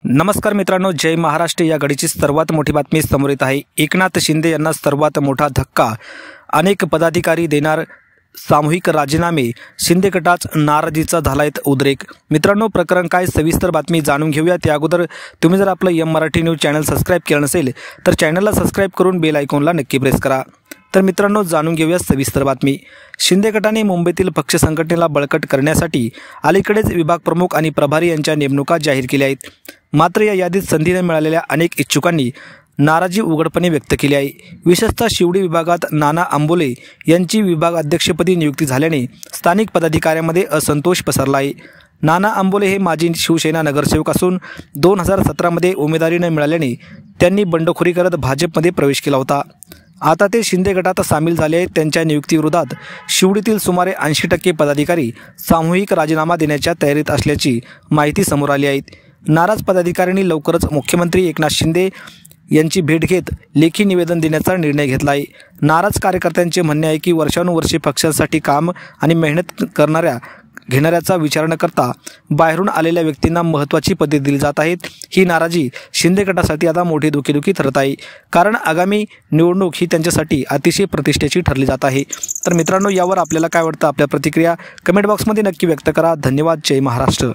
नमस्कार मित्रांनो, जय महाराष्ट्र या घडीची सर्वात मोठी बातमी समोर येत आहे। एकनाथ शिंदे यांना सर्वात मोठा धक्का, अनेक पदाधिकारी देणार सामूहिक राजीनामे, शिंदे गटाच नाराजीचा झालाय उद्रेक। मित्रांनो, प्रकरण काय सविस्तर बातमी जाणून घेऊया। त्या अगोदर तुम्ही जर आपलं M Marathi news channel subscribe केलं नसेल तर चॅनलला सबस्क्राइब करून बेल आयकॉनला नक्की प्रेस करा। तर मित्रांनो, जाणून घेऊया सविस्तर बातमी। शिंदे गटाने मुंबईतील पक्ष संघटनेला बळकट करण्यासाठी अलीकडेच विभाग प्रमुख आणि प्रभारी यांच्या नेमणुका जाहीर केल्या आहेत। मात्र या यादीत संधी न मिळालेल्या अनेक इच्छुकांनी नाराजी उघडपणे व्यक्त केली आहे। विशेषतः शिवडी विभागात नाना अंबोले यांची विभाग अध्यक्षपदी नियुक्ती झाल्याने स्थानिक पदाधिकाऱ्यांमध्ये असंतोष पसरला आहे। नाना अंबोले हे माजी शिवसेना नगरसेवक असून 2017 मध्ये उमेदवारी न मिळाल्याने त्यांनी बंडखोरी करत भाजपमध्ये प्रवेश केला होता। आता ते शिंदे गटात सामील झाले आहेत। त्यांच्या नियुक्तीविरोधात शिवडीतील सुमारे 80% पदाधिकारी सामूहिक राजीनामा देण्याच्या तयारीत असल्याची माहिती समोर आली आहे। नाराज पदाधिकाऱ्यांनी लवकरच मुख्यमंत्री एकनाथ शिंदे यांची भेट घेत लेखी निवेदन देण्याचा निर्णय घेतला आहे। नाराज कार्यकर्त्यांचे म्हणणे आहे की वर्षानुवर्षे पक्षांसाठी काम आणि मेहनत घेणाऱ्याचा विचार न करता बाहेरून आलेल्या व्यक्तींना महत्त्वाची पदे दिली जात आहेत। ही नाराजी शिंदे गटासाठी आता मोठी दुखीदुखी ठरत आहे, कारण आगामी निवडणूक ही त्यांच्यासाठी अतिशय प्रतिष्ठेची ठरली जात आहे। तर मित्रांनो, यावर आपल्याला काय वाटतं? आपल्या प्रतिक्रिया कमेंट बॉक्समध्ये नक्की व्यक्त करा। धन्यवाद। जय महाराष्ट्र।